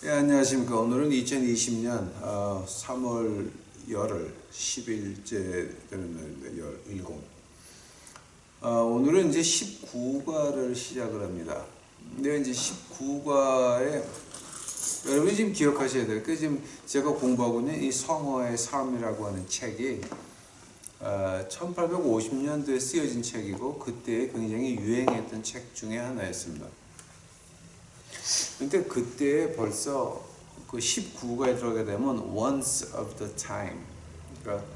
안녕하십니까. 오늘은 2020년 3월 열흘 10일째 되는 날입니다. 열 10. 오늘은 이제 19과를 시작을 합니다. 근데 이제 19과에 여러분이 지금 기억하셔야 될 게, 지금 제가 공부하고 있는 이 성어의 삶이라고 하는 책이 1850년도에 쓰여진 책이고, 그때 굉장히 유행했던 책 중에 하나였습니다. 근데 그때 벌써 그 19가에 들어가게 되면 once of the time, 그러니까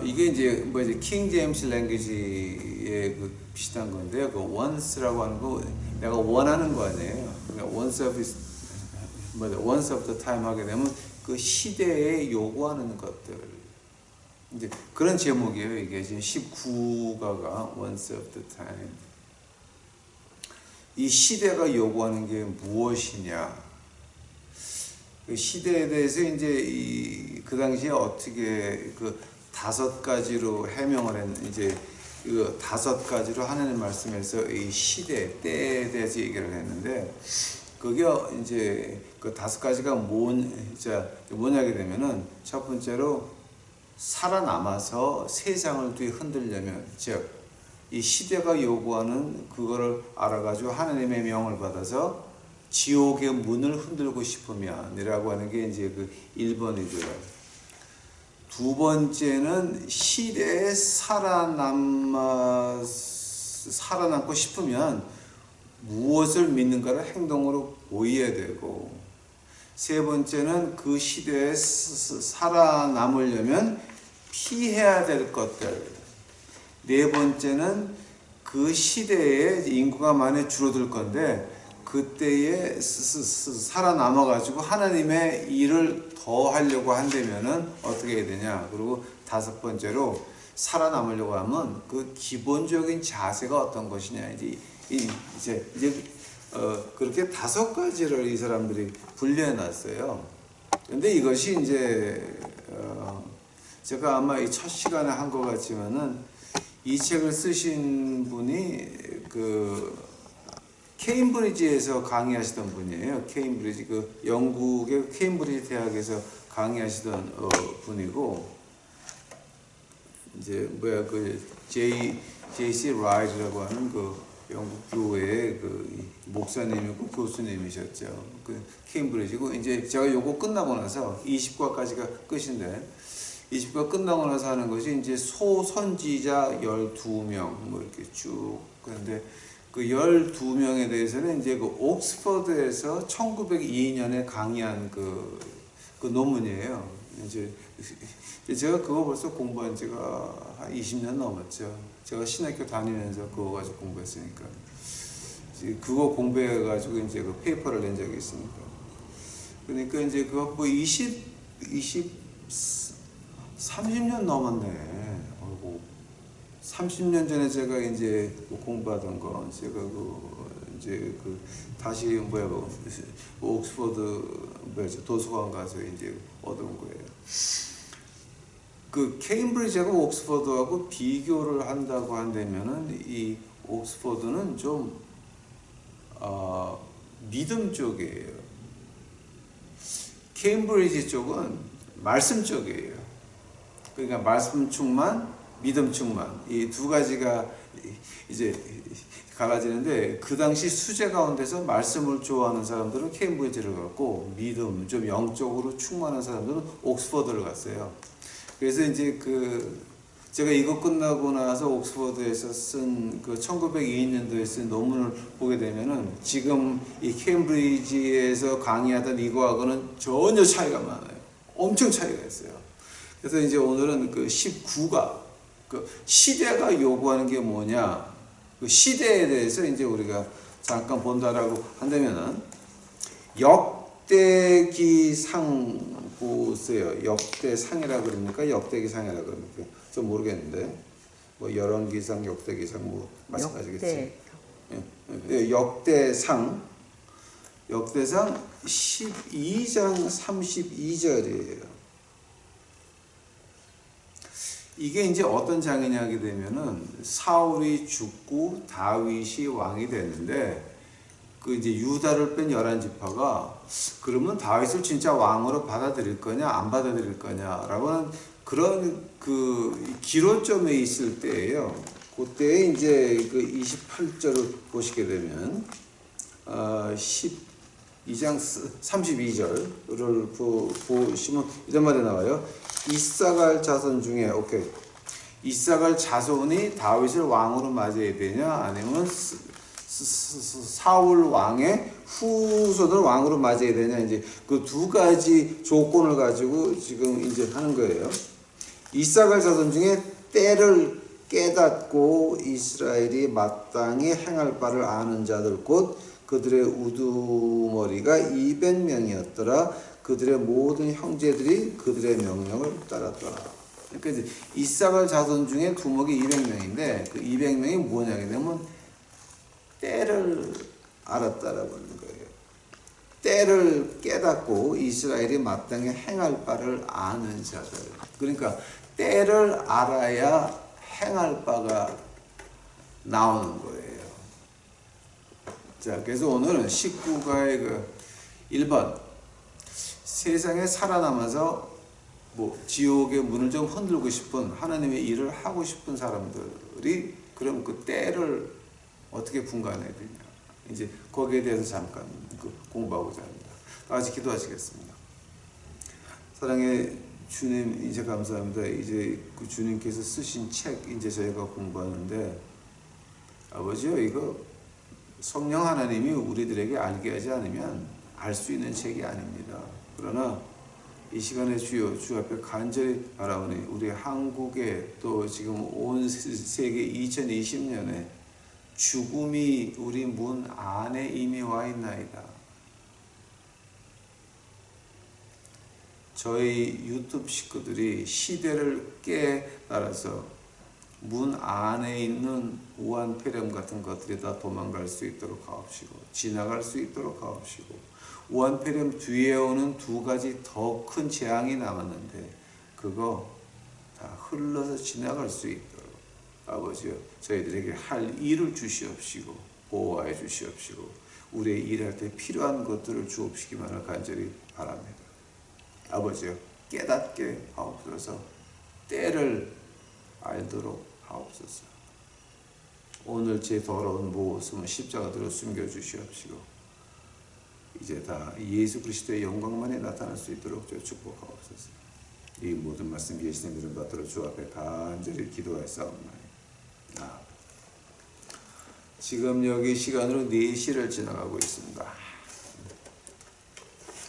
이게 이제 뭐지, 킹 제임스 랭귀지의 그 비슷한 건데요. 그 once라고 하는 거 내가 원하는 거 아니에요. 그러니까 once of the time 하게 되면 그 시대에 요구하는 것들, 이제 그런 제목이에요. 이게 지금 19가가 once of the time. 이 시대가 요구하는 게 무엇이냐? 그 시대에 대해서 이제 그 당시에 어떻게 그 5가지로 해명을 했는지, 이제 그 5가지로 하나님 말씀에서 이 시대, 때에 대해서 얘기를 했는데, 그게 이제 그 5가지가 뭐냐게 되면은, 첫 번째로 살아남아서 세상을 흔들려면, 즉 이 시대가 요구하는 그거를 알아가지고 하나님의 명을 받아서 지옥의 문을 흔들고 싶으면이라고 하는 게 이제 그 1번이고요. 두 번째는 시대에 살아남고 싶으면 무엇을 믿는가를 행동으로 보여야 되고, 세 번째는 그 시대에 살아남으려면 피해야 될 것들, 네 번째는 그 시대에 인구가 많이 줄어들 건데 그때에 살아남아가지고 하나님의 일을 더 하려고 한다면은 어떻게 해야 되냐. 그리고 5번째로 살아남으려고 하면 그 기본적인 자세가 어떤 것이냐. 이제 그렇게 5가지를 이 사람들이 분류해놨어요. 근데 이것이 이제 제가 아마 이 첫 시간에 한 것 같지만은, 이 책을 쓰신 분이 그 케임브리지에서 강의하시던 분이에요. 케임브리지, 그 영국의 케임브리지 대학에서 강의하시던 분이고, 이제 그 J.C. 라이트라고 하는 그 영국 교회의 그 목사님이고 교수님이셨죠. 그 케임브리지고, 이제 제가 요거 끝나고 나서 20과까지가 끝인데, 20과 끝나고 나서 하는 것이 이제 소선지자 12명 뭐 이렇게 쭉. 그런데 그 12명에 대해서는 이제 그 옥스퍼드에서 1902년에 강의한 그 논문이에요. 이제 제가 그거 벌써 공부한 지가 한 20년 넘었죠. 제가 신학교 다니면서 그거 가지고 공부했으니까. 그거 공부해가지고 이제 그 페이퍼를 낸 적이 있으니까. 그러니까 이제 그거 뭐 30년 넘었네. 아이고. 30년 전에 제가 이제 공부하던 거, 제가 다시 옥스퍼드 도서관 가서 이제 얻은 거예요. 그 케임브리지하고 옥스퍼드하고 비교를 한다고 한다면은, 이 옥스퍼드는 좀 믿음 쪽이에요. 케임브리지 쪽은 말씀 쪽이에요. 그러니까 말씀 충만, 믿음 충만, 이 2가지가 이제 갈라지는데, 그 당시 수제 가운데서 말씀을 좋아하는 사람들은 케임브리지를 갔고, 믿음, 좀 영적으로 충만한 사람들은 옥스퍼드를 갔어요. 그래서 이제 제가 이거 끝나고 나서 옥스퍼드에서 쓴 그 1902년도에 쓴 논문을 보게 되면은, 지금 이 케임브리지에서 강의하던 이거하고는 전혀 차이가 많아요. 엄청 차이가 있어요. 그래서 이제 오늘은 그 19가 그 시대가 요구하는 게 뭐냐, 그 시대에 대해서 이제 우리가 잠깐 본다라고 한다면은, 역대기상 보세요. 역대상이라 그럽니까? 역대기상이라 그럽니까? 좀 모르겠는데, 뭐 열왕기상, 역대기상 뭐 마찬가지겠지. 역대상 12장 32절이에요. 이게 이제 어떤 장이냐 하게 되면은, 사울이 죽고 다윗이 왕이 됐는데, 그 이제 유다를 뺀 11지파가 그러면 다윗을 진짜 왕으로 받아들일 거냐 안 받아들일 거냐라고는 그런 그 기로점에 있을 때예요. 그때 이제 그 28절을 보시게 되면 12장 32절을 보시면 이런 말이 나와요. 이사갈 자손 중에 이사갈 자손이 다윗을 왕으로 맞이해야 되냐 아니면 사울 왕의 후손을 왕으로 맞이해야 되냐 이제 그 두 가지 조건을 가지고 지금 이제 하는 거예요. 이사갈 자손 중에 때를 깨닫고 이스라엘이 마땅히 행할 바를 아는 자들 곧 그들의 우두머리가 200명이었더라. 그들의 모든 형제들이 그들의 명령을 따랐더라. 그러니까 이제 이사갈 자손 중에 두목이 200명인데 그 200명이 뭐냐면 때를 알았다라고 하는 거예요. 때를 깨닫고 이스라엘이 마땅히 행할 바를 아는 자들. 그러니까 때를 알아야 행할 바가 나오는 거예요. 자, 그래서 오늘은 19가의 그 1번 세상에 살아남아서 뭐 지옥의 문을 좀 흔들고 싶은 하나님의 일을 하고 싶은 사람들이 그럼 그 때를 어떻게 분간해야 되냐 이제 거기에 대해서 잠깐 공부하고자 합니다. 다 같이 기도하시겠습니다. 사랑의 주님 이제 감사합니다. 이제 그 주님께서 쓰신 책 이제 저희가 공부하는데 아버지요 이거 성령 하나님이 우리들에게 알게 하지 않으면 알 수 있는 책이 아닙니다. 그러나 이 시간에 주여 주 앞에 간절히 바라오니 우리 한국에 또 지금 온 세계 2020년에 죽음이 우리 문 안에 이미 와 있나이다. 저희 유튜브 식구들이 시대를 깨달아서 문 안에 있는 우한폐렴 같은 것들이 다 도망갈 수 있도록 하옵시고 지나갈 수 있도록 하옵시고 우한폐렴 뒤에 오는 두 가지 더 큰 재앙이 남았는데 그거 다 흘러서 지나갈 수 있도록 아버지여 저희들에게 할 일을 주시옵시고 보호하여 주시옵시고 우리의 일할 때 필요한 것들을 주옵시기만을 간절히 바랍니다. 아버지여 깨닫게 하옵소서. 때를 알도록 하옵소서. 오늘 제 더러운 모습은 십자가대로 숨겨주시옵시고 이제 다 예수 그리스도의 영광만이 나타날 수 있도록 축복하옵소서. 이 모든 말씀 예수님 이름 받들어 주 앞에 간절히 기도하였사옵나이다. 지금 여기 시간으로 4시를 지나가고 있습니다.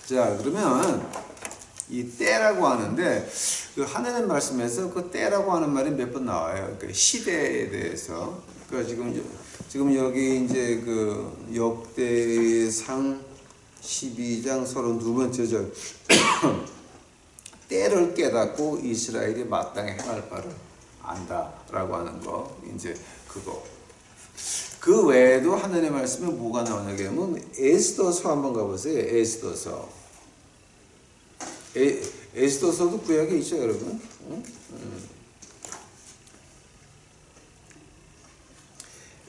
자, 그러면 이 때라고 하는데 그 하나님 말씀에서 그 때라고 하는 말이 몇 번 나와요. 그러니까 시대에 대해서. 그러니까 지금 여기 이제 그 역대상 12장 32번째 절 때를 깨닫고 이스라엘이 마땅히 행할 바를 안다라고 하는 거 이제 그거. 그 외에도 하나님의 말씀에 뭐가 나오냐 하면 에스더서 한번 가보세요. 에스더서. 에스더서도 구약에 있죠, 여러분.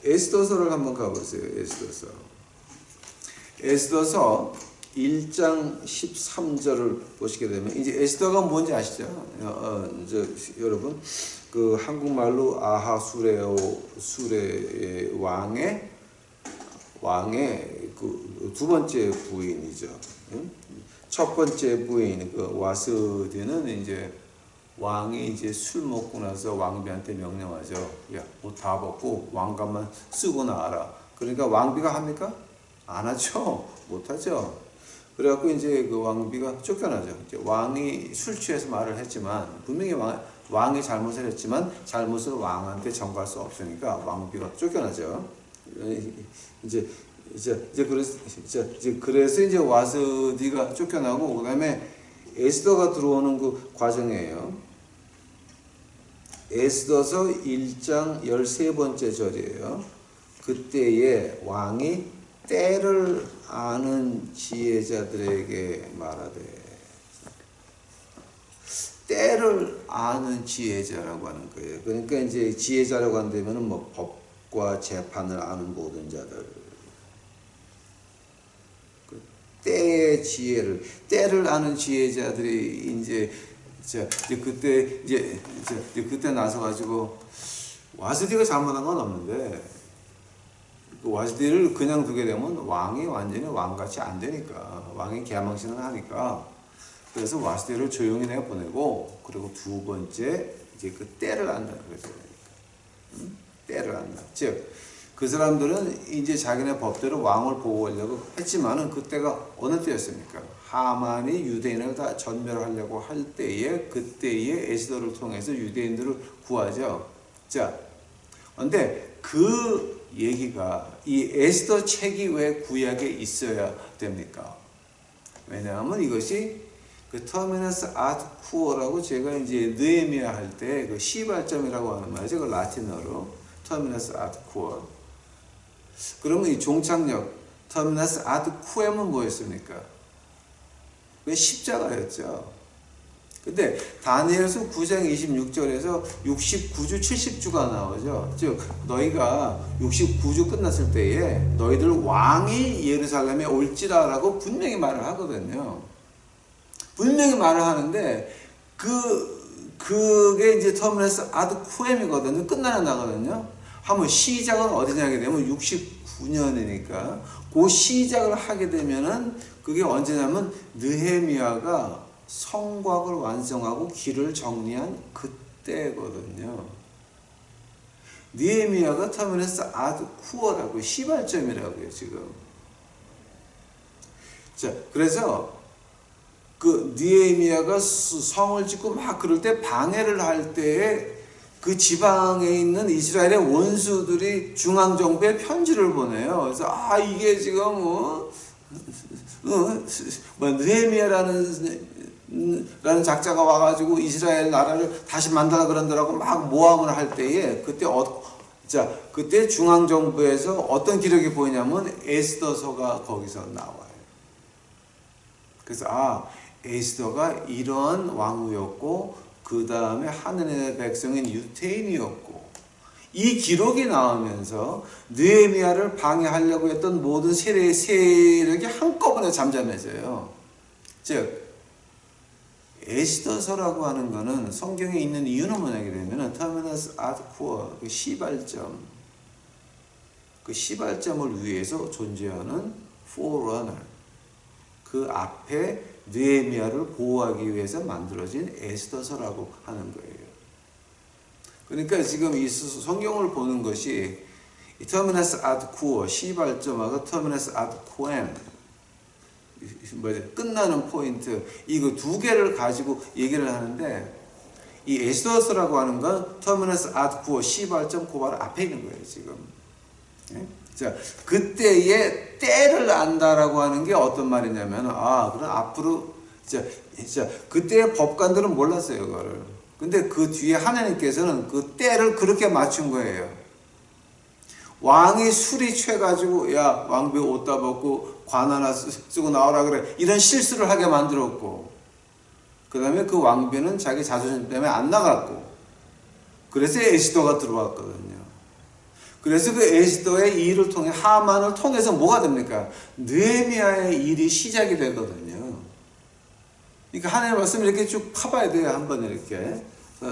에스더서를 한번 가보세요. 에스더서 1장 13절을 보시게 되면 이제 에스더가 뭔지 아시죠? 여러분 그 한국말로 수레 왕의 그 두 번째 부인이죠. 첫 번째 부인 그 와스디는 이제 왕이 이제 술 먹고 나서 왕비한테 명령하죠. 야, 옷 다 벗고 왕관만 쓰고 나와라. 그러니까 왕비가 합니까? 안 하죠. 못 하죠. 그래갖고 이제 그 왕비가 쫓겨나죠. 이제 왕이 술 취해서 말을 했지만 분명히 왕이 잘못을 했지만 잘못을 왕한테 전가할 수 없으니까 왕비가 쫓겨나죠. 그래서 이제 와스디가 쫓겨나고 그다음에 에스더가 들어오는 그 과정이에요. 에스더서 1장 13번째 절이에요. 그때에 왕이 때를 아는 지혜자들에게 말하되 때를 아는 지혜자라고 하는 거예요. 그러니까 이제 지혜자라고 한다면은 뭐 법과 재판을 아는 모든 자들. 때 지혜를, 때를 아는 지혜자들이 이제 그때 나서 가지고 와스디가 잘못한 건 없는데 그 와스디를 그냥 두게 되면 왕이 완전히 왕같이 안 되니까, 왕이 개망신을 하니까, 그래서 와스디를 조용히 내가 보내고, 그리고 두 번째 이제 그 때를 안다 그랬어요. 때를 안다. 즉 그 사람들은 이제 자기네 법대로 왕을 보호하려고 했지만은 그때가 어느 때였습니까? 하만이 유대인을 다 전멸하려고 할 때에, 그때에 에스더를 통해서 유대인들을 구하죠. 자, 근데 그 얘기가 이 에스더 책이 왜 구약에 있어야 됩니까? 왜냐하면 이것이 그 터미너스 아드 쿠어라고 제가 이제 느헤미야 할 때 그 시발점이라고 하는 말이죠. 그 라틴어로 터미너스 아드 쿠어. 그러면 이 종착역 터미너스 아드 쿠엠은 뭐였습니까? 왜 십자가였죠. 근데 다니엘서 9장 26절에서 69주 70주가 나오죠. 즉 너희가 69주 끝났을 때에 너희들 왕이 예루살렘에 올지라라고 분명히 말을 하거든요. 분명히 말을 하는데 그게 이제 터미너스 아드 쿠엠이거든요. 끝나는 나거든요. 하면 시작은 어디냐 하게 되면 69년이니까 그 시작을 하게 되면은 그게 언제냐면 느헤미야가 성곽을 완성하고 길을 정리한 그때거든요. 느헤미야가 터미너스 아드 쿠어라고 시발점이라고요 지금. 자, 그래서 그 느헤미야가 성을 짓고 막 그럴 때 방해를 할 때에 그 지방에 있는 이스라엘의 원수들이 중앙정부에 편지를 보내요. 그래서 이게 지금 느헤미야라는 작자가 와가지고 이스라엘 나라를 다시 만들라 그런다라고 막 모함을 할 때에 그때 중앙정부에서 어떤 기록이 보이냐면 에스더서가 거기서 나와요. 그래서 에스더가 이런 왕후였고 그 다음에 하느님의 백성인 유태인이었고, 이 기록이 나오면서 느헤미야를 방해하려고 했던 모든 세력이 한꺼번에 잠잠해져요. 즉 에스더서라고 하는 것은 성경에 있는 이유는 뭐냐게 되면 터미너스 아드 쿠어, 그 시발점, 그 시발점을 위해서 존재하는 포러너, 그 앞에 느헤미야를 보호하기 위해서 만들어진 에스더서라고 하는 거예요. 그러니까 지금 이 성경을 보는 것이 이 터미너스 아드 쿠어, 시발점하고 터미너스 아드 쿠엠, 끝나는 포인트, 이거 두 개를 가지고 얘기를 하는데, 이 에스더서라고 하는 건 터미너스 아드 쿠어, 시발점, 그 바로 앞에 있는 거예요 지금. 자, 그때의 때를 안다라고 하는 게 어떤 말이냐면, 그럼 앞으로, 그때의 법관들은 몰랐어요, 그거를. 근데 그 뒤에 하나님께서는 그 때를 그렇게 맞춘 거예요. 왕이 술이 취해가지고, 야, 왕비 옷 다 벗고 관 하나 쓰고 나오라 그래. 이런 실수를 하게 만들었고, 그 다음에 그 왕비는 자기 자존심 때문에 안 나갔고, 그래서 에스더가 들어왔거든요. 그래서 그 에스더의 일을 통해, 하만을 통해서 뭐가 됩니까? 느헤미야의 일이 시작이 되거든요. 그러니까 하나님의 말씀을 이렇게 쭉 파봐야 돼요. 한번 이렇게.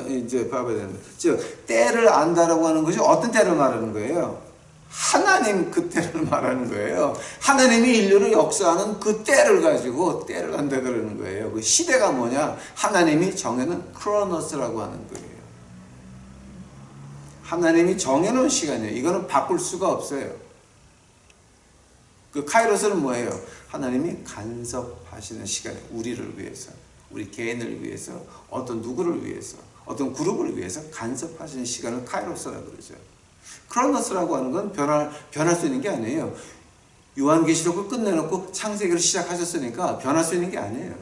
이제 봐봐야 됩니다. 즉, 때를 안다라고 하는 것이 어떤 때를 말하는 거예요? 하나님 그 때를 말하는 거예요. 하나님이 인류를 역사하는 그 때를 가지고 때를 안다 그러는 거예요. 그 시대가 뭐냐? 하나님이 정해놓은 크로노스라고 하는 거예요. 하나님이 정해놓은 시간이에요. 이거는 바꿀 수가 없어요. 그 카이로스는 뭐예요? 하나님이 간섭하시는 시간이에요. 우리를 위해서, 우리 개인을 위해서, 어떤 누구를 위해서, 어떤 그룹을 위해서 간섭하시는 시간을 카이로스라고 그러죠. 크로노스라고 하는 건 변할 수 있는 게 아니에요. 요한계시록을 끝내놓고 창세기를 시작하셨으니까 변할 수 있는 게 아니에요.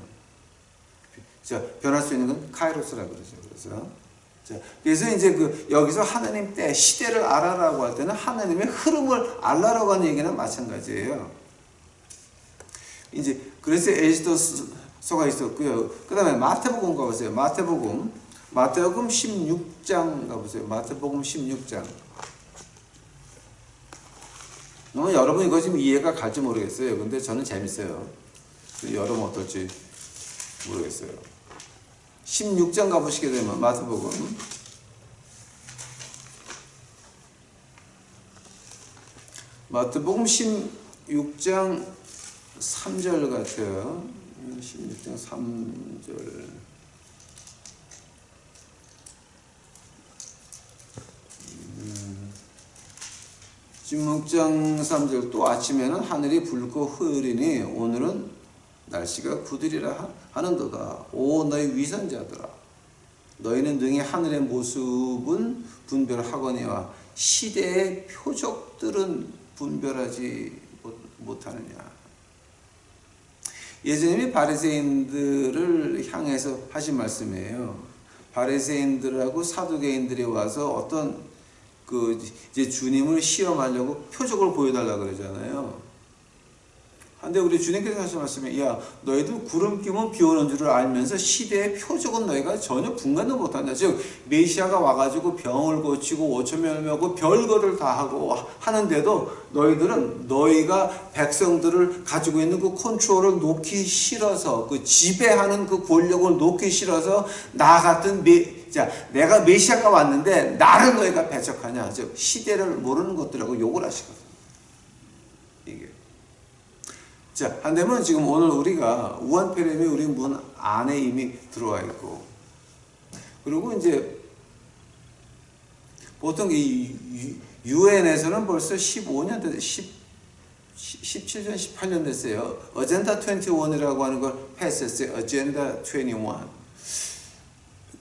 변할 수 있는 건 카이로스라고 그러죠. 그래서 이제 여기서 하나님 때, 시대를 알아라고 할 때는 하나님의 흐름을 알라라고 하는 얘기는 마찬가지예요. 이제, 그래서 에스더서가 있었고요. 그 다음에 마태복음 가보세요. 마태복음 16장 가보세요. 마태복음 16장. 여러분 이거 지금 이해가 갈지 모르겠어요. 근데 저는 재밌어요. 여러분 어떨지 모르겠어요. 16장 가보시게 되면 마태복음 마태복음 16장 3절 같아요. 16장 3절. 십육장 3절. 또 아침에는 하늘이 붉고 흐리니 오늘은 날씨가 굳으리라 하는도다. 오 너희 위선자들아, 너희는 능히 하늘의 모습은 분별하거니와 시대의 표적들은 분별하지 못하느냐. 예수님이 바리새인들을 향해서 하신 말씀이에요. 바리새인들하고 사두개인들이 와서 어떤 이제 주님을 시험하려고 표적을 보여달라 그러잖아요. 근데 우리 주님께서 하신 말씀이, 야 너희들 구름 끼면 비 오는 줄을 알면서 시대의 표적은 너희가 전혀 분간도 못한다. 즉 메시아가 와가지고 병을 고치고 5,000명을 먹고 별거를 다 하고 하는데도 너희들은 너희가 백성들을 가지고 있는 그 컨트롤을 놓기 싫어서, 그 지배하는 그 권력을 놓기 싫어서 나 같은 내가 메시아가 왔는데 나를 너희가 배척하냐. 즉 시대를 모르는 것들하고 욕을 하시거든요. 이게. 자, 한데면 지금 오늘 우리가 우한폐렴이 우리 문 안에 이미 들어와 있고, 그리고 이제 보통 이 유엔에서는 벌써 15년 됐어요. 17년, 18년 됐어요. 어젠다 21이라고 하는 걸 패스했어요. 어젠다 21.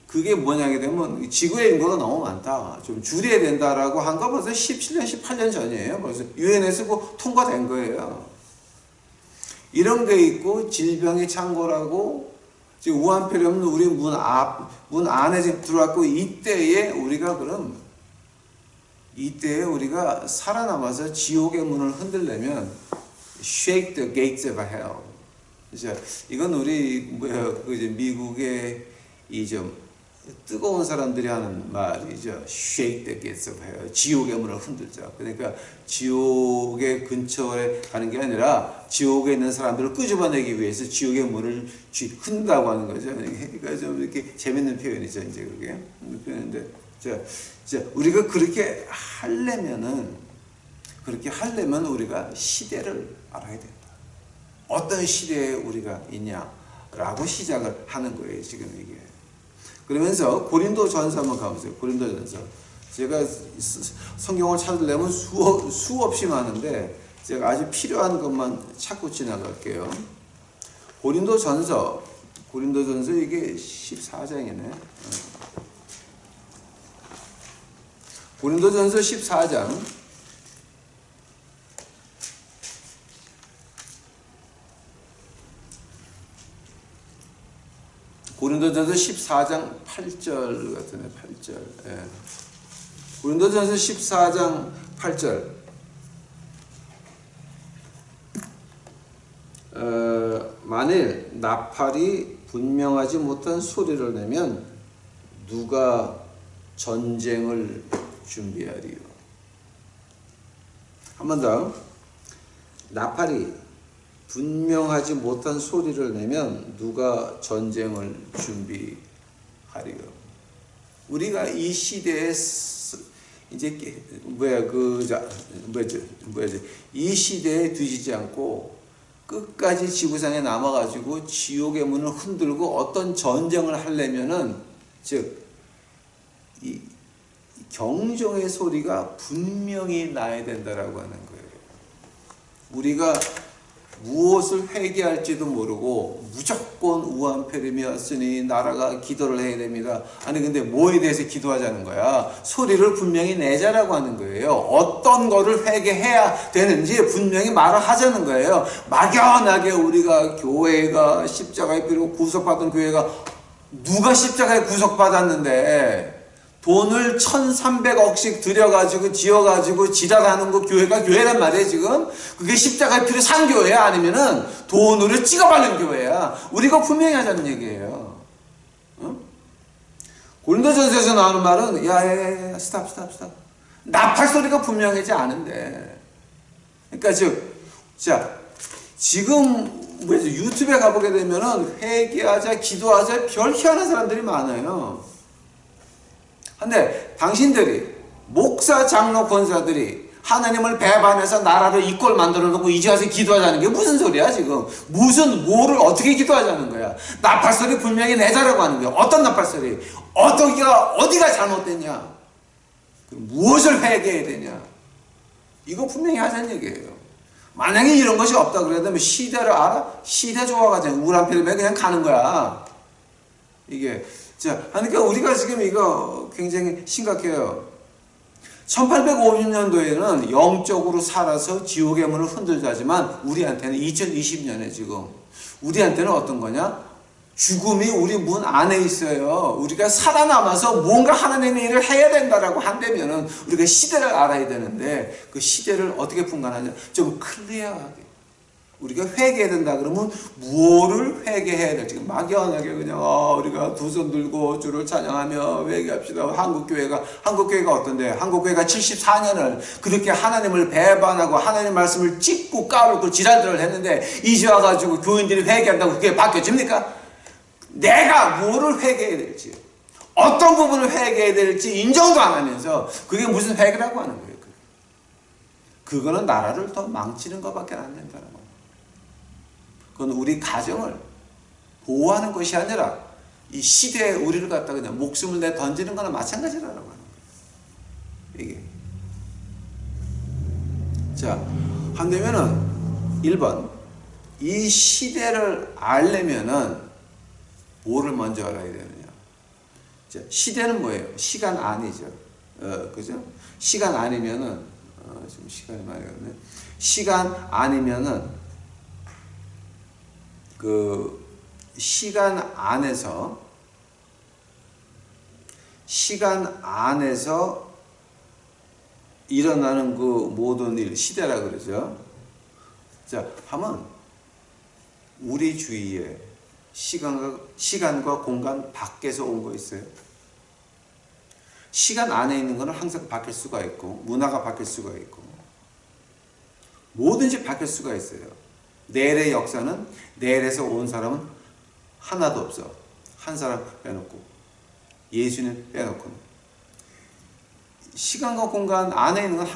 그게 뭐냐게 되면 지구의 인구가 너무 많다, 좀 줄여야 된다라고 한 거 벌써 17년, 18년 전이에요. 벌써 유엔에서 통과된 거예요. 이런 게 있고, 질병이 창궐하고, 지금 우한폐렴은 우리 문 안에 지금 들어왔고, 이때에 우리가 살아남아서 지옥의 문을 흔들려면 shake the gates of hell. 이건 우리 미국의 뜨거운 사람들이 하는 말이죠. shake the gates of hell. 지옥의 문을 흔들자. 그러니까 지옥의 근처에 가는 게 아니라 지옥에 있는 사람들을 끄집어내기 위해서 지옥의 문을 흔다고 하는 거죠. 그러니까 좀 이렇게 재밌는 표현이죠. 이제 그게 표현인데, 우리가 그렇게 하려면 우리가 시대를 알아야 된다. 어떤 시대에 우리가 있냐라고 시작을 하는 거예요. 지금 이게. 그러면서 고린도전서 한번 가보세요. 고린도전서. 제가 성경을 찾으려면 수없이 많은데 제가 아주 필요한 것만 찾고 지나갈게요. 고린도전서 이게 14장이네. 고린도전서 14장. 고린도전서 14장 8절 같은데, 8절. 예. 고린도전서 14장 8절. 만일 나팔이 분명하지 못한 소리를 내면 누가 전쟁을 준비하리요. 한 번 더. 나팔이 분명하지 못한 소리를 내면 누가 전쟁을 준비하리요. 우리가 이 시대에 이제 이 시대에 뒤지지 않고 끝까지 지구상에 남아가지고 지옥의 문을 흔들고 어떤 전쟁을 하려면은, 즉 이 경종의 소리가 분명히 나야 된다라고 하는 거예요. 우리가 무엇을 회개할지도 모르고 무조건 우한폐렴이었으니 나라가 기도를 해야 됩니다. 아니 근데 뭐에 대해서 기도하자는 거야? 소리를 분명히 내자라고 하는 거예요. 어떤 거를 회개해야 되는지 분명히 말을 하자는 거예요. 막연하게 우리가 교회가 십자가의 피로 구속받은 교회가, 누가 십자가에 구속받았는데 돈을 1,300억씩 들여가지고 지어가지고 지랄하는 거 교회가 교회란 말이에요. 지금 그게 십자가의 피로 산 교회야, 아니면은 돈으로 찍어바른 교회야? 우리가 분명히 하자는 얘기예요. 어? 고린도전서에서 나오는 말은 야야야 스탑. 나팔 소리가 분명하지 않은데, 그러니까 지금 유튜브에 가보게 되면은 회개하자, 기도하자, 별 희한한 사람들이 많아요. 근데 당신들이, 목사, 장로, 권사들이 하나님을 배반해서 나라를 이 꼴 만들어 놓고 이제 와서 기도하자는 게 무슨 소리야, 지금? 뭐를 어떻게 기도하자는 거야? 나팔소리 분명히 내자라고 하는 거야. 어떤 나팔소리? 어디가 잘못됐냐? 무엇을 회개해야 되냐? 이거 분명히 하자는 얘기예요. 만약에 이런 것이 없다 그러면 시대를 알아? 시대 좋아가지고 우울한 필름에 그냥 가는 거야. 이게. 자, 그러니까 우리가 지금 이거 굉장히 심각해요. 1850년도에는 영적으로 살아서 지옥의 문을 흔들자지만 우리한테는 2020년에 지금 우리한테는 어떤 거냐? 죽음이 우리 문 안에 있어요. 우리가 살아남아서 뭔가 하나님의 일을 해야 된다라고 한다면은 우리가 시대를 알아야 되는데 그 시대를 어떻게 분간하냐? 좀 클리어하게. 우리가 회개해야 된다 그러면 무엇을 회개해야 될지 막연하게 그냥 우리가 두 손 들고 주를 찬양하며 회개합시다. 한국교회가 어떤데? 한국교회가 74년을 그렇게 하나님을 배반하고 하나님 말씀을 찢고 까불고 지랄들을 했는데 이제 와가지고 교인들이 회개한다고 그게 바뀌어집니까? 내가 뭐를 회개해야 될지 어떤 부분을 회개해야 될지 인정도 안 하면서 그게 무슨 회개라고 하는 거예요. 그거는 나라를 더 망치는 것밖에 안 된다는 거예요. 그건 우리 가정을 보호하는 것이 아니라 이 시대에 우리를 갖다 그냥 목숨을 내 던지는 거나 마찬가지라고 하는 거예요. 이게. 자, 한다면은 1번. 이 시대를 알려면은 뭐를 먼저 알아야 되느냐? 자, 시대는 뭐예요? 시간 안이죠. 그죠? 시간 아니면은 지금 시간이 많이 갔네. 시간 아니면은 그 시간 안에서 일어나는 그 모든 일, 시대라 그러죠. 자, 하면 우리 주위에 시간과 공간 밖에서 온 거 있어요. 시간 안에 있는 거는 항상 바뀔 수가 있고 문화가 바뀔 수가 있고 뭐든지 바뀔 수가 있어요. 내일의 역사는 내일에서 온 사람은 하나도 없어. 한 사람 빼놓고 예수는 빼놓고 시간과 공간 안에 있는 건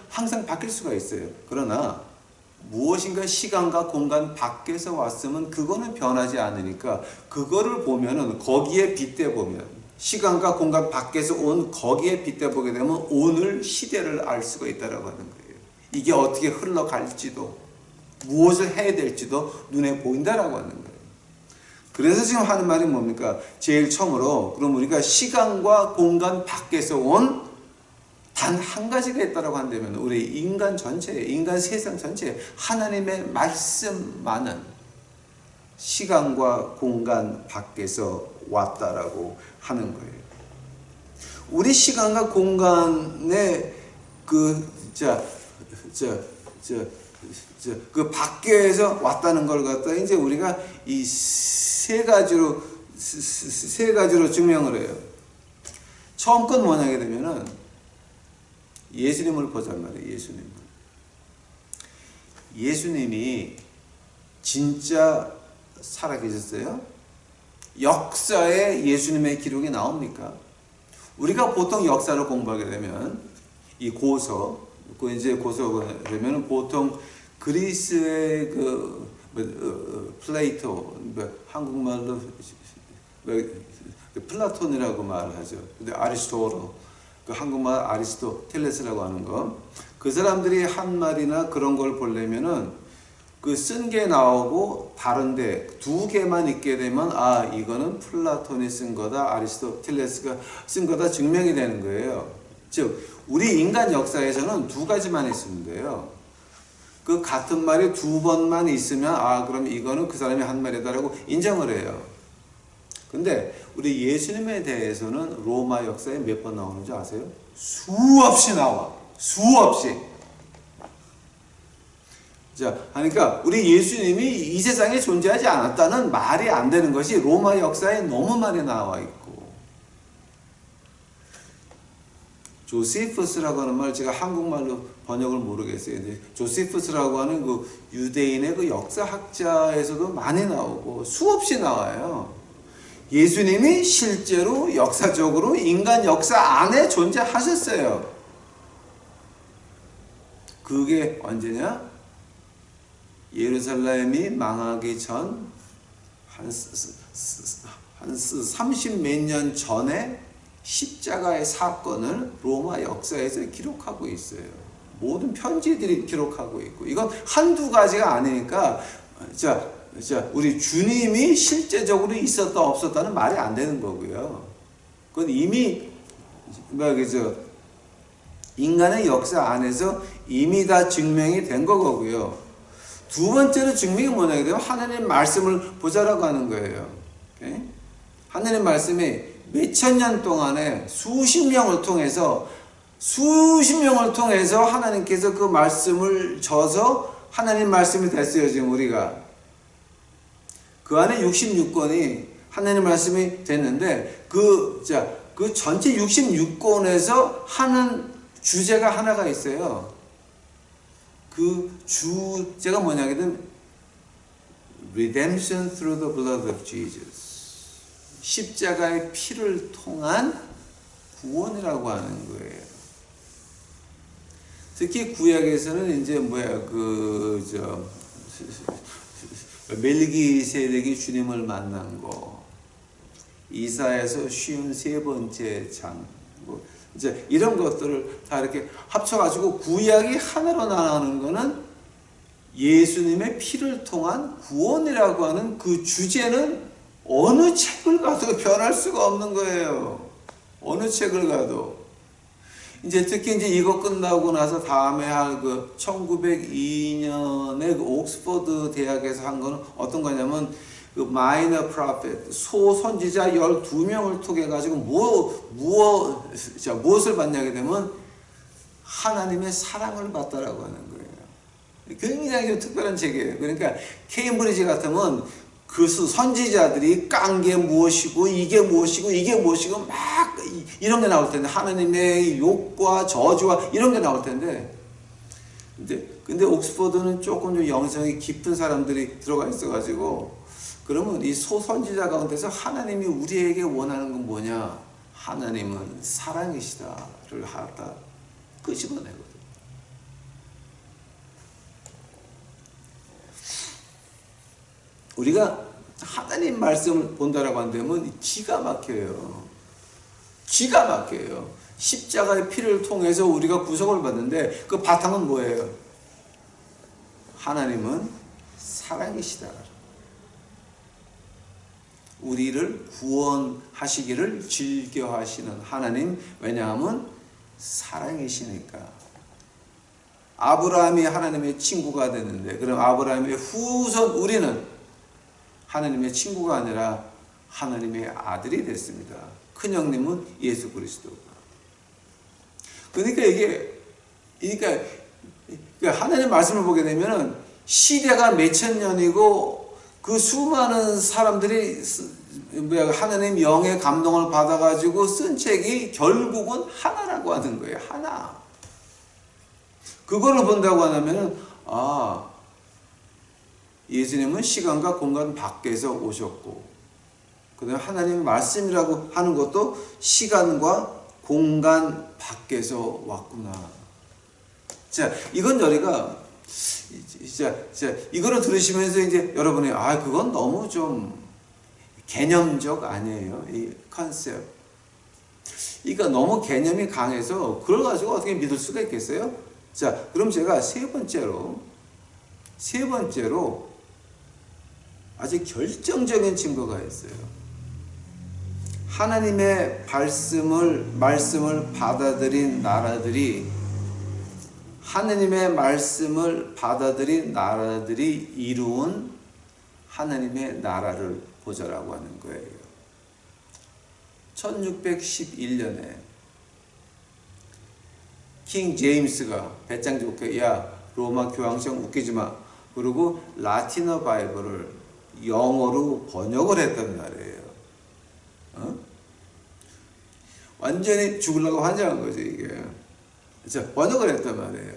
항상 바뀔 수가 있어요. 그러나 무엇인가 시간과 공간 밖에서 왔으면 그거는 변하지 않으니까 그거를 보면은 거기에 빗대 보면 시간과 공간 밖에서 온 거기에 빗대 보게 되면 오늘 시대를 알 수가 있다라고 하는 거예요. 이게 어떻게 흘러갈지도 무엇을 해야 될지도 눈에 보인다라고 하는 거예요. 그래서 지금 하는 말이 뭡니까? 제일 처음으로 그럼 우리가 시간과 공간 밖에서 온 단 한 가지가 있다라고 한다면 우리 인간 전체에, 인간 세상 전체에 하나님의 말씀만은 시간과 공간 밖에서 왔다라고 하는 거예요. 우리 시간과 공간의 그 밖에서 왔다는 걸 갖다 이제 우리가 이 세 가지로 증명을 해요. 처음 건 뭐냐게 되면은 예수님을 보자는 말이에요. 예수님이 진짜 살아계셨어요? 역사에 예수님의 기록이 나옵니까? 우리가 보통 역사를 공부하게 되면 이 고서 그러면 보통 그리스의 플레이토, 한국말로 플라톤이라고 말을 하죠. 근데 아리스토로, 한국말 아리스토텔레스라고 하는 거. 그 사람들이 한 말이나 그런 걸 보려면은 그 쓴 게 나오고 다른데 두 개만 있게 되면 이거는 플라톤이 쓴 거다, 아리스토텔레스가 쓴 거다 증명이 되는 거예요. 즉 우리 인간 역사에서는 두 가지만 있으면 돼요. 그 같은 말이 두 번만 있으면 그럼 이거는 그 사람이 한 말이다라고 인정을 해요. 근데 우리 예수님에 대해서는 로마 역사에 몇 번 나오는지 아세요? 수없이 나와. 수없이. 자, 그러니까 우리 예수님이 이 세상에 존재하지 않았다는 말이 안 되는 것이 로마 역사에 너무 많이 나와 있고 조세푸스라고 하는 말 제가 한국말로 번역을 모르겠어요. 근데 조세푸스라고 하는 그 유대인의 그 역사학자에서도 많이 나오고 수없이 나와요. 예수님이 실제로 역사적으로 인간 역사 안에 존재하셨어요. 그게 언제냐? 예루살렘이 망하기 전 한 30 몇 년 전에 십자가의 사건을 로마 역사에서 기록하고 있어요. 모든 편지들이 기록하고 있고, 이건 한두 가지가 아니니까 우리 주님이 실제적으로 있었다 없었다는 말이 안 되는 거고요. 그건 이미 인간의 역사 안에서 이미 다 증명이 된 거고요. 두 번째로 증명이 뭐냐면 하나님 말씀을 보자라고 하는 거예요. 오케이? 하나님 말씀이 몇천 년 동안에 수십 명을 통해서 하나님께서 그 말씀을 져서 하나님 말씀이 됐어요. 지금 우리가 그 안에 66권이 하나님 말씀이 됐는데 그 전체 66권에서 하는 주제가 하나가 있어요. 그 주제가 뭐냐면 Redemption through the blood of Jesus. 십자가의 피를 통한 구원이라고 하는 거예요. 특히 구약에서는 이제 멜기세덱이 주님을 만난 거, 이사야서 53번째 장, 이제 이런 것들을 다 이렇게 합쳐가지고 구약이 하나로 나가는 거는 예수님의 피를 통한 구원이라고 하는 그 주제는 어느 책을 가도 변할 수가 없는 거예요. 어느 책을 가도. 이제 특히 이제 이거 끝나고 나서 다음에 할 그 1902년에 그 옥스퍼드 대학에서 한 거는 어떤 거냐면 그 마이너 프로페트, 소선지자 12명을 통해 가지고 무엇을 받냐게 되면 하나님의 사랑을 받다라고 하는 거예요. 굉장히 특별한 책이에요. 그러니까 케임브리지 같으면 그 선지자들이 깐 게 무엇이고 이게 무엇이고 막 이런 게 나올 텐데, 하나님의 욕과 저주와 이런 게 나올 텐데, 근데 옥스퍼드는 조금 좀 영성이 깊은 사람들이 들어가 있어가지고, 그러면 이 소선지자 가운데서 하나님이 우리에게 원하는 건 뭐냐? 하나님은 사랑이시다를 하다 끄집어내거든. 우리가 하나님 말씀을 본다라고 한다면 기가 막혀요. 기가 막혀요. 십자가의 피를 통해서 우리가 구속을 받는데 그 바탕은 뭐예요? 하나님은 사랑이시다. 우리를 구원하시기를 즐겨하시는 하나님. 왜냐하면 사랑이시니까. 아브라함이 하나님의 친구가 되는데, 그럼 아브라함의 후손 우리는 하나님의 친구가 아니라 하나님의 아들이 됐습니다. 큰형님은 예수 그리스도. 그러니까 하나님 말씀을 보게 되면은 시대가 몇천 년이고 그 수많은 사람들이 하나님 영의 감동을 받아가지고 쓴 책이 결국은 하나라고 하는 거예요. 하나. 그거를 본다고 하면은 예수님은 시간과 공간 밖에서 오셨고, 그 다음에 하나님의 말씀이라고 하는 것도 시간과 공간 밖에서 왔구나. 자, 이건 저희가 이거를 들으시면서 이제 여러분이 그건 너무 좀 개념적 아니에요. 이 컨셉. 그러니까 너무 개념이 강해서 그걸 가지고 어떻게 믿을 수가 있겠어요? 자, 그럼 제가 세 번째로 아주 결정적인 증거가 있어요. 하나님의 말씀을 받아들인 나라들이, 이루은 하나님의 나라를 보자라고 하는 거예요. 1611년에 킹 제임스가 배짱 좋게, 로마 교황청 웃기지 마. 그리고 라틴어 바이블을 영어로 번역을 했단 말이에요. 완전히 죽으려고 환장한 거죠, 이게. 자, 번역을 했단 말이에요.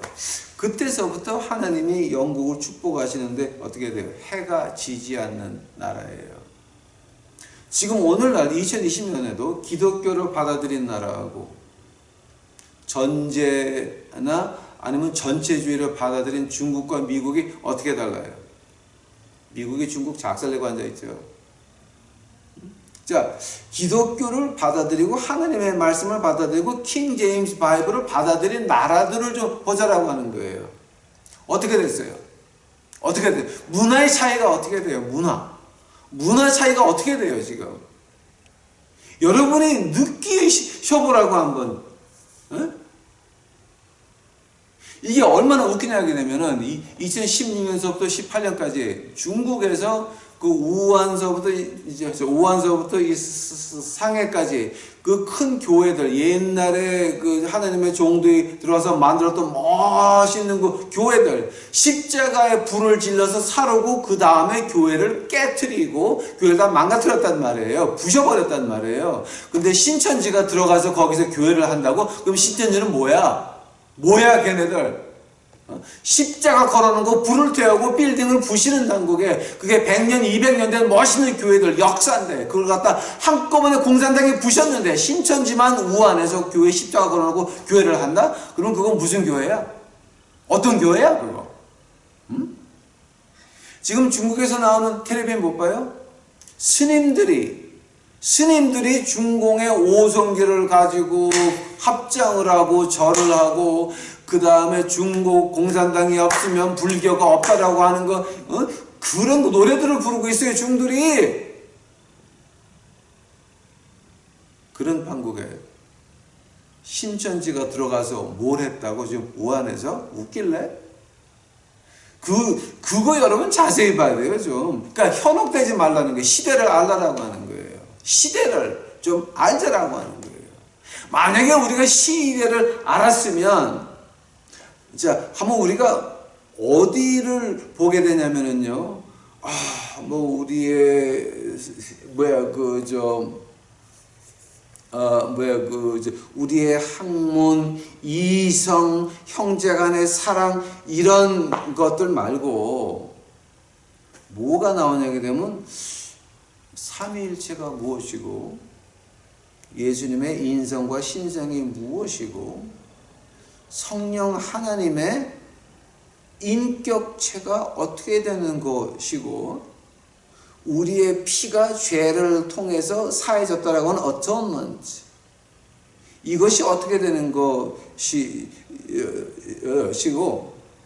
그때서부터 하나님이 영국을 축복하시는데 어떻게 돼요? 해가 지지 않는 나라예요. 지금 오늘날 2020년에도 기독교를 받아들인 나라하고 전제나 아니면 전체주의를 받아들인 중국과 미국이 어떻게 달라요? 미국이 중국 작살내고 앉아있죠. 자, 기독교를 받아들이고 하나님의 말씀을 받아들이고 킹 제임스 바이블을 받아들인 나라들을 좀 보자라고 하는 거예요. 어떻게 됐어요? 어떻게 돼요? 문화의 차이가 어떻게 돼요? 문화 차이가 어떻게 돼요, 지금? 여러분이 느끼셔보라고 한번. 에? 이게 얼마나 웃기냐 되면은 2016년서부터 18년까지 중국에서 그 우한서부터 이 상해까지 그 큰 교회들, 옛날에 그 하나님의 종들이 들어와서 만들었던 멋있는 그 교회들, 십자가에 불을 질러서 사르고 그 다음에 교회를 깨트리고 교회를 다 망가뜨렸단 말이에요. 부셔버렸단 말이에요. 근데 신천지가 들어가서 거기서 교회를 한다고? 그럼 신천지는 뭐야? 걔네들. 십자가 걸어놓고 불을 태우고 빌딩을 부시는 당국에 그게 100년, 200년 된 멋있는 교회들, 역사인데 그걸 갖다 한꺼번에 공산당이 부셨는데 신천지만 우한에서 교회 십자가 걸어놓고 교회를 한다? 그럼 그건 무슨 교회야? 어떤 교회야 그거? 응? 지금 중국에서 나오는 텔레비전 못 봐요? 스님들이 중공의 오성기를 가지고 합장을 하고 절을 하고 그 다음에 중국 공산당이 없으면 불교가 없다라고 하는 거, 그런 노래들을 부르고 있어요, 중들이. 그런 판국에 신천지가 들어가서 뭘 했다고 지금 우한에서 웃길래? 그거 여러분 자세히 봐야 돼요, 좀. 그러니까 현혹되지 말라는 거예요. 시대를 알라라고 하는 거예요. 시대를 좀 알자라고 하는 거예요. 만약에 우리가 시대를 알았으면, 자, 한번 우리가 어디를 보게 되냐면은요, 우리의, 우리의 학문, 이성, 형제 간의 사랑, 이런 것들 말고, 뭐가 나오냐게 되면, 삼위일체가 무엇이고, 예수님의 인성과 신성이 무엇이고, 성령 하나님의 인격체가 어떻게 되는 것이고 우리의 피가 죄를 통해서 사해졌다라고 하는 어토먼트, 이것이 어떻게 되는 것이고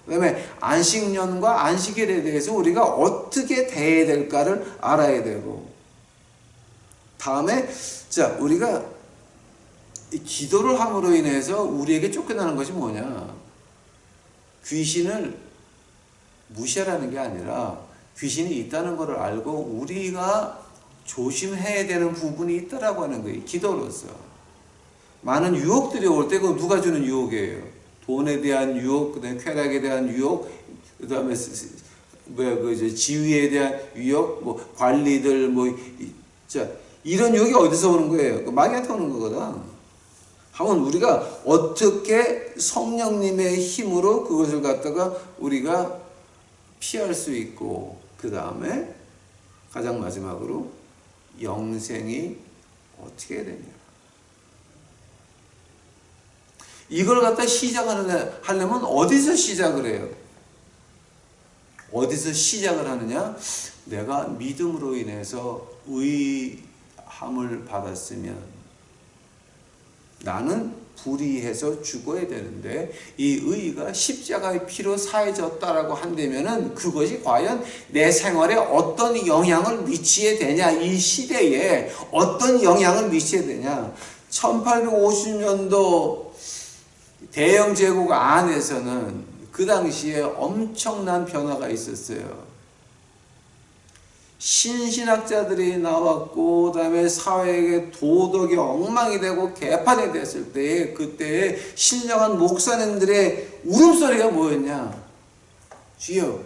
그 다음에 안식년과 안식일에 대해서 우리가 어떻게 대해야 될까를 알아야 되고 다음에 자 우리가 이 기도를 함으로 인해서 우리에게 쫓겨나는 것이 뭐냐? 귀신을 무시하라는 게 아니라 귀신이 있다는 것을 알고 우리가 조심해야 되는 부분이 있다라고 하는 거예요. 기도로서. 많은 유혹들이 올 때 그거 누가 주는 유혹이에요? 돈에 대한 유혹, 그다음에 쾌락에 대한 유혹, 그다음에 지위에 대한 유혹, 관리들 자 이런 유혹이 어디서 오는 거예요? 마귀한테 오는 거거든. 한번 우리가 어떻게 성령님의 힘으로 그것을 갖다가 우리가 피할 수 있고 그 다음에 가장 마지막으로 영생이 어떻게 되냐. 이걸 갖다 시작하려면 어디서 시작을 해요? 어디서 시작을 하느냐? 내가 믿음으로 인해서 의함을 받았으면 나는 불의해서 죽어야 되는데 이 의가 십자가의 피로 사해졌다라고 한다면은 그것이 과연 내 생활에 어떤 영향을 미치게 되냐, 이 시대에 어떤 영향을 미치게 되냐. 1850년도 대영 제국 안에서는 그 당시에 엄청난 변화가 있었어요. 신신학자들이 나왔고 그다음에 사회의 도덕이 엉망이 되고 개판이 됐을 때 그때 신령한 목사님들의 울음소리가 뭐였냐? 주여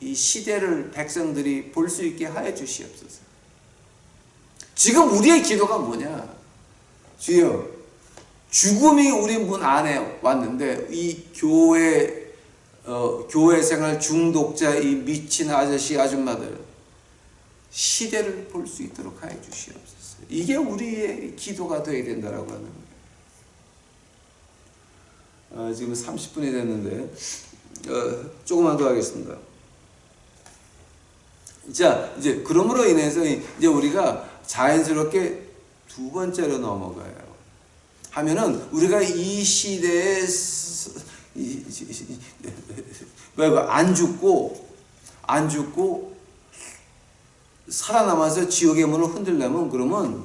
이 시대를 백성들이 볼 수 있게 하여 주시옵소서. 지금 우리의 기도가 뭐냐? 주여, 죽음이 우리 문 안에 왔는데 이 교회 생활 중독자, 이 미친 아저씨 아줌마들 시대를 볼 수 있도록 하여 주시옵소서. 이게 우리의 기도가 되어야 된다라고 하는 거예요. 지금 30분이 됐는데 조금만 더 하겠습니다. 자, 이제 그러므로 인해서 이제 우리가 자연스럽게 두 번째로 넘어가요. 하면은 우리가 이 시대에 안 죽고 살아남아서 지옥의 문을 흔들려면 그러면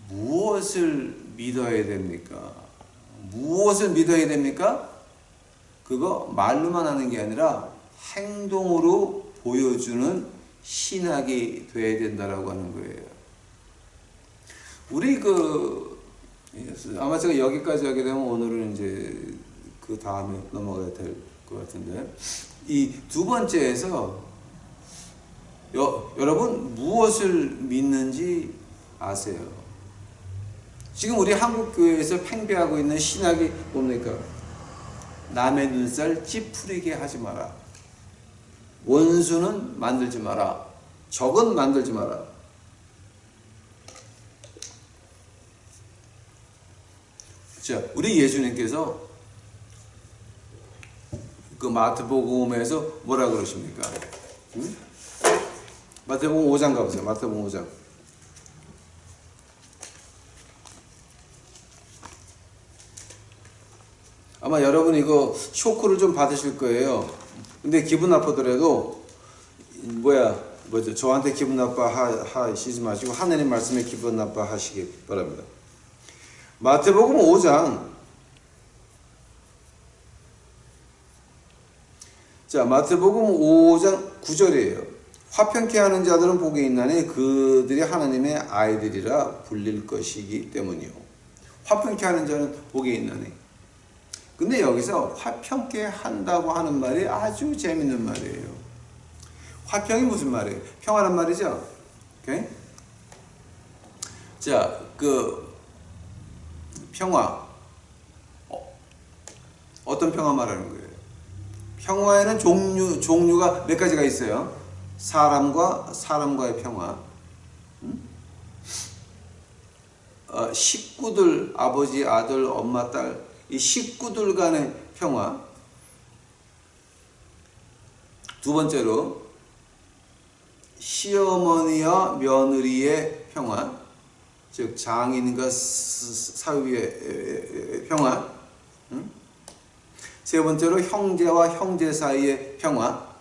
무엇을 믿어야 됩니까? 무엇을 믿어야 됩니까? 그거 말로만 하는 게 아니라 행동으로 보여주는 신학이 돼야 된다라고 하는 거예요. 우리 아마 제가 여기까지 하게 되면 오늘은 이제 그 다음에 넘어가야 될 것 같은데, 이 두 번째에서 여러분 무엇을 믿는지 아세요? 지금 우리 한국교회에서 팽배하고 있는 신학이 뭡니까? 남의 눈살 찌푸리게 하지 마라. 원수는 만들지 마라. 적은 만들지 마라. 자, 우리 예수님께서 그 마태복음에서 뭐라 그러십니까? 응? 마태복음 5장 가보세요. 마태복음 5장. 아마 여러분 이거 쇼크를 좀 받으실 거예요. 근데 기분 나쁘더라도 저한테 기분 나빠하시지 마시고 하나님 말씀에 기분 나빠하시기 바랍니다. 마태복음 5장. 자, 마태복음 5장 9절이에요. 화평케 하는 자들은 복이 있나니 그들이 하나님의 아이들이라 불릴 것이기 때문이요. 화평케 하는 자는 복이 있나니. 근데 여기서 화평케 한다고 하는 말이 아주 재밌는 말이에요. 화평이 무슨 말이에요? 평화란 말이죠. 오케이? 자, 평화. 어떤 평화 말하는 거예요? 평화에는 종류가 몇 가지가 있어요. 사람과 사람과의 평화, 식구들, 아버지, 아들, 엄마, 딸, 이 식구들 간의 평화. 두 번째로 시어머니와 며느리의 평화, 즉 장인과 사위의 평화. 세 번째로 형제와 형제 사이의 평화.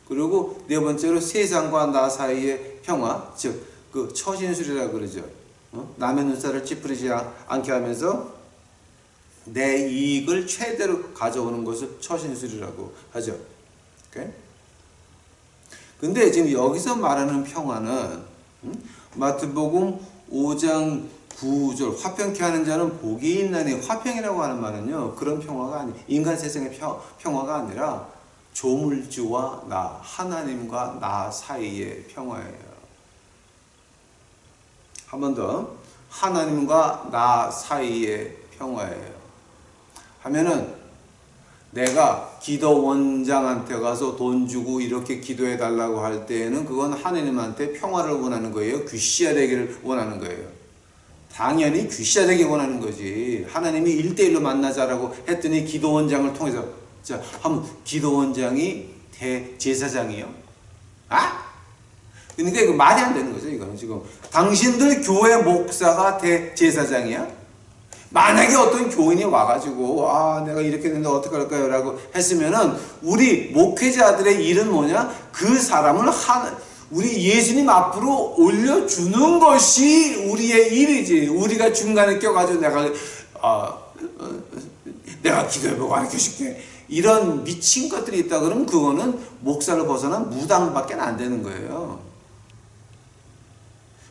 그리고 네 번째로 세상과 나 사이의 평화, 즉 그 처신술이라고 그러죠. 남의 눈살을 찌푸리지 않게 하면서 내 이익을 최대로 가져오는 것을 처신술이라고 하죠. 오케이? 근데 지금 여기서 말하는 평화는 마태복음 5장 9절 화평케 하는 자는 복이 있나니, 화평이라고 하는 말은요 그런 평화가 아니, 인간 세상의 평화가 아니라 조물주와 나, 하나님과 나 사이의 평화예요. 한 번 더, 하나님과 나 사이의 평화예요. 하면은 내가 기도 원장한테 가서 돈 주고 이렇게 기도해 달라고 할 때에는 그건 하나님한테 평화를 원하는 거예요? 귀시가 되기를 원하는 거예요? 당연히 귀시가 되기 원하는 거지. 하나님이 1대1로 만나자라고 했더니 기도 원장을 통해서, 자, 한번 기도 원장이 대제사장이요? 그러니까 이거 말이 안 되는 거죠. 이거는 지금 당신들 교회 목사가 대제사장이야? 만약에 어떤 교인이 와가지고 내가 이렇게 됐는데 어떡할까요? 라고 했으면은 우리 목회자들의 일은 뭐냐? 그 사람을 우리 예수님 앞으로 올려주는 것이 우리의 일이지. 우리가 중간에 껴가지고 내가 기도해보고 알려줄게, 이런 미친 것들이 있다 그러면 그거는 목사를 벗어난 무당밖에 안 되는 거예요.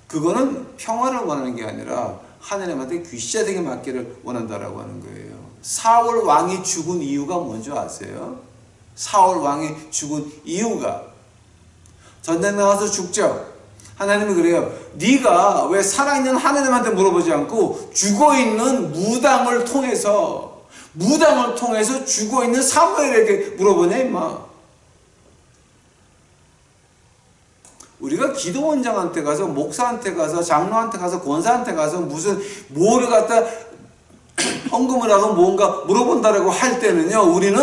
그거는 평화를 원하는 게 아니라 하나님한테 귀시자되게 맡기를 원한다라고 하는 거예요. 사울 왕이 죽은 이유가 뭔지 아세요? 사울 왕이 죽은 이유가 전쟁 나가서 죽죠. 하나님은 그래요. 네가 왜 살아있는 하나님한테 물어보지 않고 죽어있는 무당을 통해서 죽어있는 사무엘에게 물어보냐 임마. 우리가 기도원장한테 가서 목사한테 가서 장로한테 가서 권사한테 가서 무슨 뭐를 갖다 헌금을 하고 뭔가 물어본다라고 할 때는요, 우리는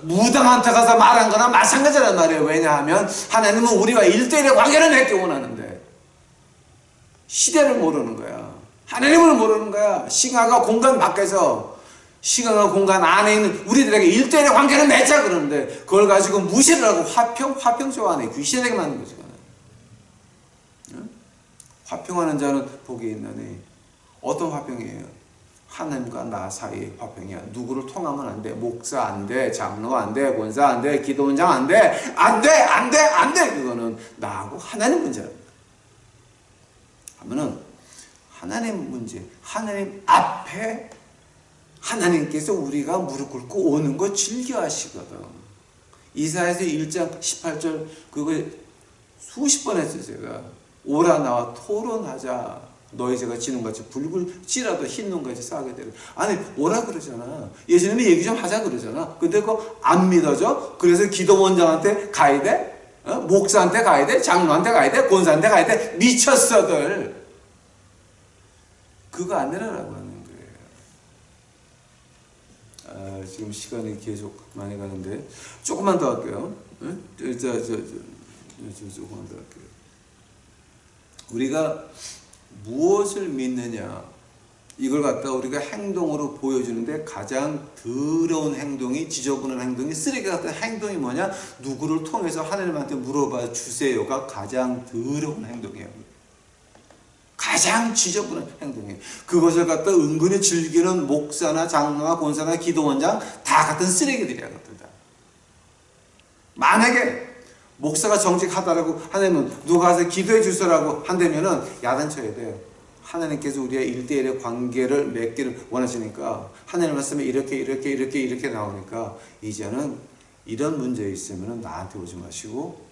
무당한테 가서 말한 거나 마찬가지란 말이에요. 왜냐하면 하나님은 우리와 1대1의 관계를 맺기 원하는데 시대를 모르는 거야. 하나님을 모르는 거야. 시간과 공간 밖에서, 시간과 공간 안에 있는 우리들에게 1대1의 관계를 맺자 그러는데 그걸 가지고 무시를 하고 화평 좋아하네. 귀신에게 맞는 거지. 화평하는 자는 복이 있나니. 어떤 화평이에요? 하나님과 나 사이의 화평이야. 누구를 통하면 안 돼. 목사 안 돼. 장로 안 돼. 권사 안 돼. 기도원장 안 돼. 안 돼. 그거는 나하고 하나님 문제랍니다. 하면은 하나님 문제, 하나님 앞에 하나님께서 우리가 무릎 꿇고 오는 거 즐겨 하시거든. 이사야서 1장 18절 그거 수십 번 했어요. 제가 오라 나와 토론하자. 너희 죄가 진홍같이 불굴 찌라도 흰 눈같이 싸게 되려. 아니 오라 그러잖아. 예수님이 얘기 좀 하자 그러잖아. 근데 그거 안 믿어져? 그래서 기도원장한테 가야 돼? 목사한테 가야 돼? 장로한테 가야 돼? 권사한테 가야 돼? 미쳤어들. 그거 안 내려라고 하는 거예요. 지금 시간이 계속 많이 가는데 조금만 더 할게요. 조금만 더 할게요. 우리가 무엇을 믿느냐, 이걸 갖다 우리가 행동으로 보여주는데 가장 더러운 행동이, 지저분한 행동이, 쓰레기 같은 행동이 뭐냐? 누구를 통해서 하나님한테 물어봐 주세요가 가장 더러운 행동이에요. 가장 지저분한 행동이에요. 그것을 갖다 은근히 즐기는 목사나 장로나 권사나 기도원장 다 같은 쓰레기들이야. 만약에 목사가 정직하다라고 하나님은 누가 가서 기도해 주소라고 한다면은 야단쳐야 돼요. 하나님께서 우리의 1대1의 관계를 맺기를 원하시니까 하나님 말씀에 이렇게 나오니까 이제는 이런 문제 있으면 나한테 오지 마시고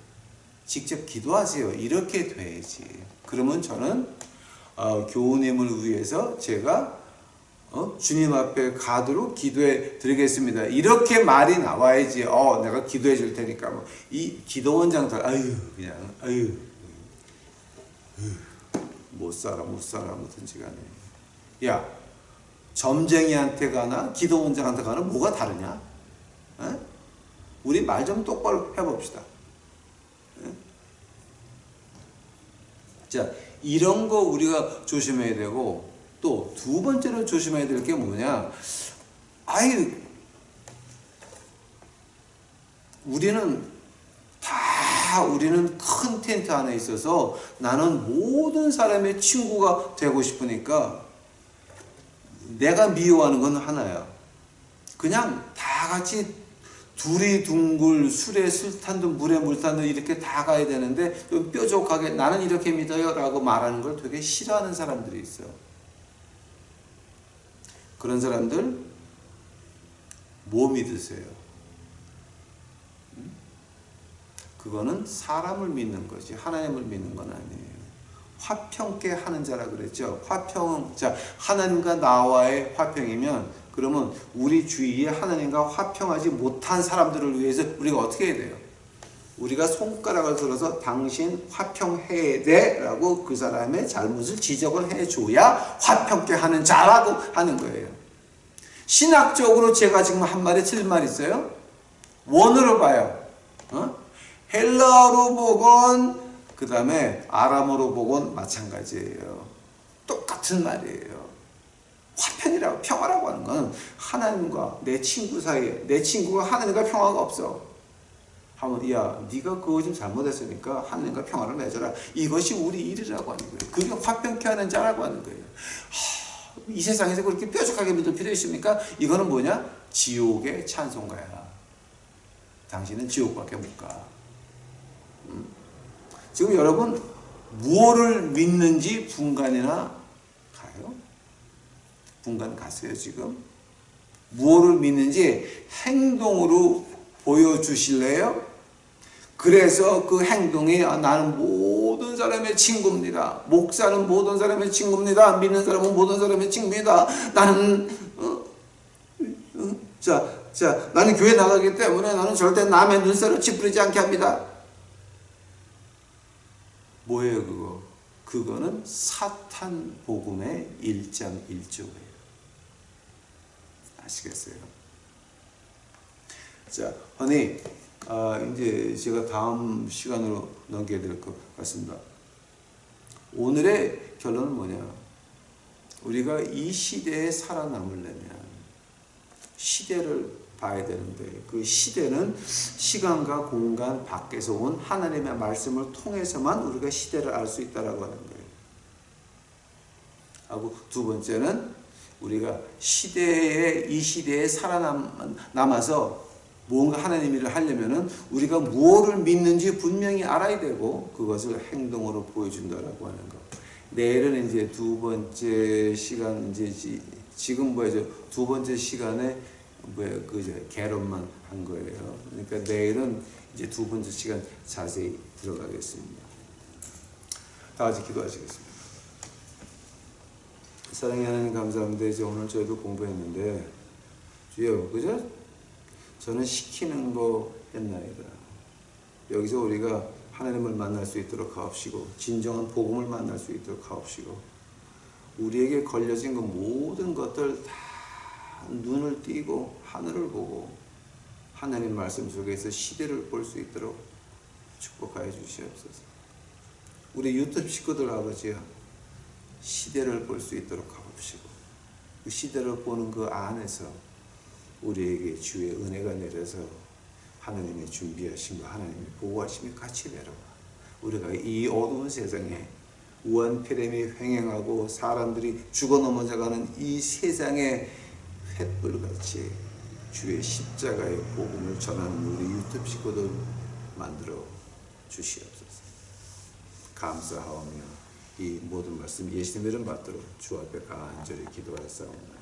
직접 기도하세요. 이렇게 돼야지. 그러면 저는 교우님을 위해서 제가 주님 앞에 가도록 기도해 드리겠습니다. 이렇게 말이 나와야지. 내가 기도해 줄 테니까. 이 기도원장들, 못 살아, 뭐든지 간에. 야, 점쟁이한테 가나, 기도원장한테 가나, 뭐가 다르냐? 우리 말 좀 똑바로 해봅시다. 자, 이런 거 우리가 조심해야 되고, 또 두 번째로 조심해야 될 게 뭐냐? 우리는 큰 텐트 안에 있어서 나는 모든 사람의 친구가 되고 싶으니까 내가 미워하는 건 하나야. 그냥 다 같이 둘이 둥글 술에 술 탄 듯 물에 물 탄 듯 이렇게 다 가야 되는데 좀 뾰족하게 나는 이렇게 믿어요 라고 말하는 걸 되게 싫어하는 사람들이 있어요. 그런 사람들 뭐 믿으세요? 그거는 사람을 믿는 거지 하나님을 믿는 건 아니에요. 화평케 하는 자라 그랬죠. 자, 하나님과 나와의 화평이면 그러면 우리 주위에 하나님과 화평하지 못한 사람들을 위해서 우리가 어떻게 해야 돼요? 우리가 손가락을 들어서 당신 화평해야 돼 라고 그 사람의 잘못을 지적을 해줘야 화평케 하는 자라고 하는 거예요. 신학적으로 제가 지금 한 말에 틀린 말 있어요? 원어로 봐요. 헬라어로 보건 그 다음에 아람어로 보건 마찬가지예요. 똑같은 말이에요. 화평이라고, 평화라고 하는 건 하나님과 내 친구 사이에, 내 친구가 하나님과 평화가 없어. 하면 야, 네가 그거 좀 잘못했으니까 하나님과 평화를 맺어라. 이것이 우리 일이라고 하는 거예요. 그게 화평케 하는 자라고 하는 거예요. 이 세상에서 그렇게 뾰족하게 믿을 필요 있습니까? 이거는 뭐냐? 지옥의 찬송가야. 당신은 지옥밖에 못 가. 지금 여러분 무엇을 믿는지 분간이나 가요? 분간 갔어요 지금? 무엇을 믿는지 행동으로 보여주실래요? 그래서 그 행동이 나는 모든 사람의 친구입니다. 목사는 모든 사람의 친구입니다. 믿는 사람은 모든 사람의 친구입니다. 나는 나는 교회 나가기 때문에 나는 절대 남의 눈살을 찌푸리지 않게 합니다. 뭐예요 그거? 그거는 사탄 복음의 1장 1조예요. 아시겠어요? 자, 허니 이제 제가 다음 시간으로 넘겨야 될 것 같습니다. 오늘의 결론은 뭐냐? 우리가 이 시대에 살아남으려면 시대를 봐야 되는데 그 시대는 시간과 공간 밖에서 온 하나님의 말씀을 통해서만 우리가 시대를 알 수 있다라고 하는 거예요. 하고 두 번째는 우리가 이 시대에 살아남아서 무언가 하나님 일을 하려면은 우리가 무엇을 믿는지 분명히 알아야 되고 그것을 행동으로 보여준다라고 하는 거. 내일은 이제 두 번째 시간 지금 두 번째 시간에 개론만 한 거예요. 그러니까 내일은 이제 두 번째 시간 자세히 들어가겠습니다. 다 같이 기도하시겠습니다. 사랑의 하나님 감사합니다. 이제 오늘 저희도 공부했는데 주여 그죠? 저는 시키는 거 했나이다. 여기서 우리가 하나님을 만날 수 있도록 하옵시고 진정한 복음을 만날 수 있도록 하옵시고 우리에게 걸려진 그 모든 것들 다 눈을 띄고 하늘을 보고 하나님 말씀 속에서 시대를 볼 수 있도록 축복하여 주시옵소서. 우리 유튜브 식구들 아버지야 시대를 볼 수 있도록 하옵시고 그 시대를 보는 그 안에서 우리에게 주의 은혜가 내려서 하나님의 준비하심과 하나님의 보호하심이 같이 내려와 우리가 이 어두운 세상에 우한폐렴이 횡행하고 사람들이 죽어 넘어져가는 이 세상에 횃불같이 주의 십자가의 복음을 전하는 우리 유튜브 식구들 만들어 주시옵소서. 감사하오며 이 모든 말씀 예수님의 이름 받도록 주 앞에 간절히 기도하였사옵나이다.